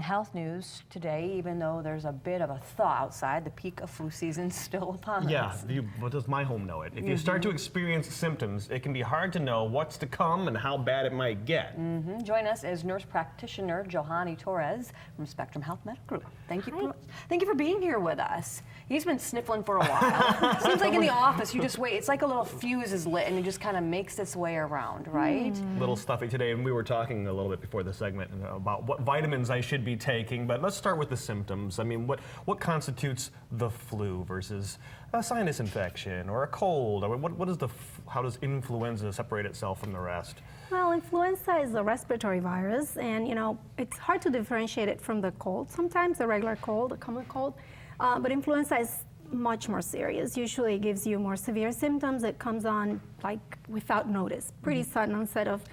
health news today, even though there's a bit of a thaw outside, the peak of flu season's still upon us. Yeah, what does my home know it? If you start to experience symptoms, it can be hard to know what's to come and how bad it might get. Join us as nurse practitioner Johannie Torres from Spectrum Health Medical Group. Thank you for being here with us. He's been sniffling for a while. Seems like in the office, you just wait. It's like a little fuse is lit and it just kind of makes its way around, right? Little stuffy today, and we were talking a little bit before the segment about what vitamins I should be taking, but let's start with the symptoms. I mean, what constitutes the flu versus a sinus infection or a cold? I mean, how does influenza separate itself from the rest? Well, influenza is a respiratory virus, and it's hard to differentiate it from the cold. Sometimes a regular cold, a common cold, but influenza is much more serious. Usually it gives you more severe symptoms. It comes on like without notice. Pretty sudden onset of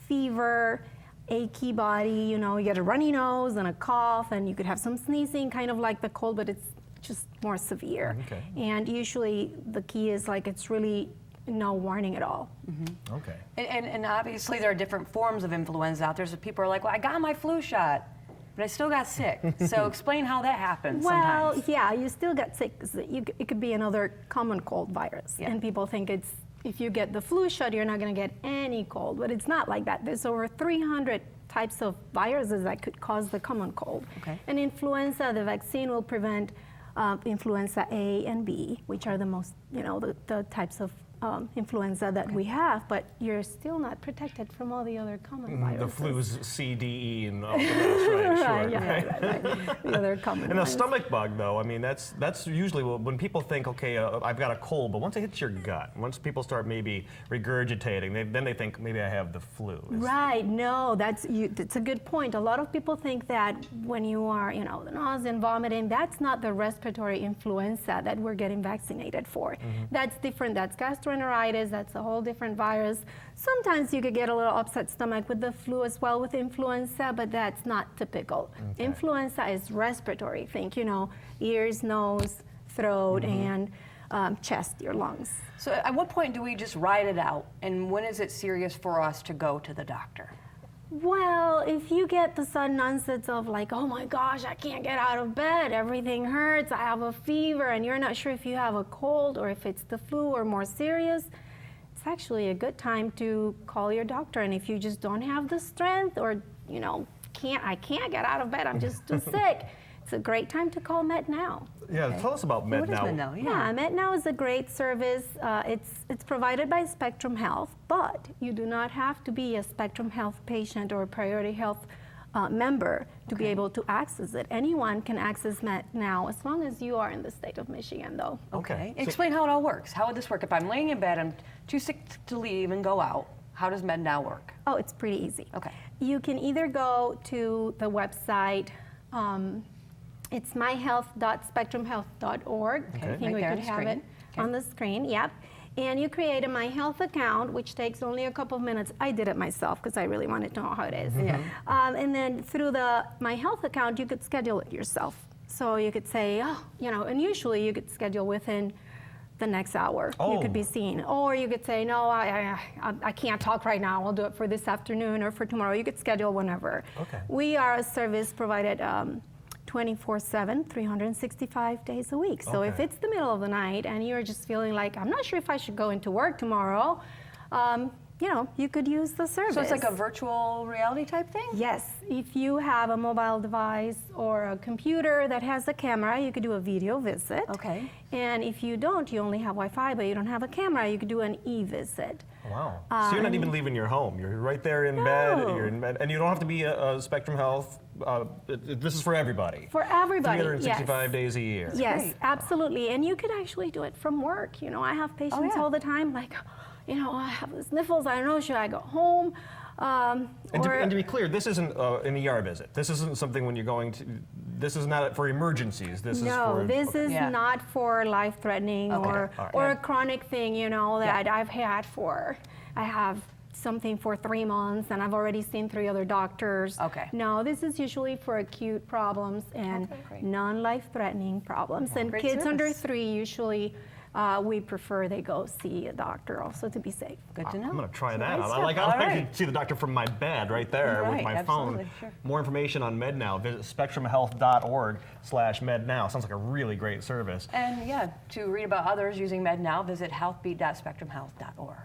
fever, achy body, you get a runny nose and a cough, and you could have some sneezing, kind of like the cold, but it's just more severe. Okay. And usually the key is it's really no warning at all. Okay. And obviously there are different forms of influenza out there. So people are like, well, I got my flu shot, but I still got sick. So explain how that happens sometimes. Yeah, you still get sick. It could be another common cold virus. Yeah. And people think if you get the flu shot, you're not going to get any cold, but it's not like that. There's over 300 types of viruses that could cause the common cold. Okay. And influenza, the vaccine will prevent influenza A and B, which are the most, the types of influenza that we have, but you're still not protected from all the other common viruses. The flu's C, D, E, and all the rest, right? The other common And ones. a stomach bug, though, I mean, that's usually when people think, okay, I've got a cold, but once it hits your gut, once people start maybe regurgitating, then they think maybe I have the flu. Right, no, that's a good point. A lot of people think that when you are, the nausea and vomiting, that's not the respiratory influenza that we're getting vaccinated for. That's different, that's gastroenteritis, that's a whole different virus. Sometimes you could get a little upset stomach with the flu as well with influenza, but that's not typical. Okay. Influenza is respiratory. Think, ears, nose, throat, and chest, your lungs. So at what point do we just ride it out? And when is it serious for us to go to the doctor? Well, if you get the sudden onsets of oh my gosh, I can't get out of bed, everything hurts, I have a fever, and you're not sure if you have a cold or if it's the flu or more serious, it's actually a good time to call your doctor. And if you just don't have the strength or, I can't get out of bed, I'm just too sick, it's a great time to call MedNow. Yeah, tell us about MedNow. What is MedNow? Yeah, MedNow is a great service. It's provided by Spectrum Health, but you do not have to be a Spectrum Health patient or a Priority Health member to be able to access it. Anyone can access MedNow as long as you are in the state of Michigan, though. Okay. Explain how it all works. How would this work? If I'm laying in bed, I'm too sick to leave and go out, how does MedNow work? Oh, it's pretty easy. Okay. You can either go to the website, it's myhealth.spectrumhealth.org. Okay. I think we could have it on the screen. Yep. And you create a My Health account, which takes only a couple of minutes. I did it myself because I really wanted to know how it is. And then through the My Health account, you could schedule it yourself. So you could say, and usually you could schedule within the next hour. You could be seen. Or you could say, no, I can't talk right now. I'll do it for this afternoon or for tomorrow. You could schedule whenever. Okay. We are a service provided 24/7, 365 days a week. So if it's the middle of the night and you're just feeling like, I'm not sure if I should go into work tomorrow, you could use the service. So it's like a virtual reality type thing? Yes. If you have a mobile device or a computer that has a camera, you could do a video visit. Okay. And if you don't, you only have Wi-Fi, but you don't have a camera, you could do an e-visit. Wow. So you're not even leaving your home. You're right there in bed. You're in bed, and you don't have to be a Spectrum Health. This is for everybody. For everybody, 365 days a year. Yes, great. absolutely. And you could actually do it from work. I have patients all the time like, I have the sniffles. I don't know, should I go home? And to be clear, this isn't an ER visit. This isn't something when you're going to. This is not for emergencies. This is for. This is not for life-threatening or a chronic thing. That I've had for. I have something for 3 months and I've already seen 3 other doctors. Okay. No, this is usually for acute problems and non-life-threatening problems. And Great kids service. under 3 usually we prefer they go see a doctor also to be safe. Good to know. I'm going to try that out. Yeah. I like All right. to see the doctor from my bed right there with Right, my absolutely, phone. sure. More information on MedNow. Visit spectrumhealth.org/MedNow. Sounds like a really great service. And yeah, to read about others using MedNow, visit healthbeat.spectrumhealth.org.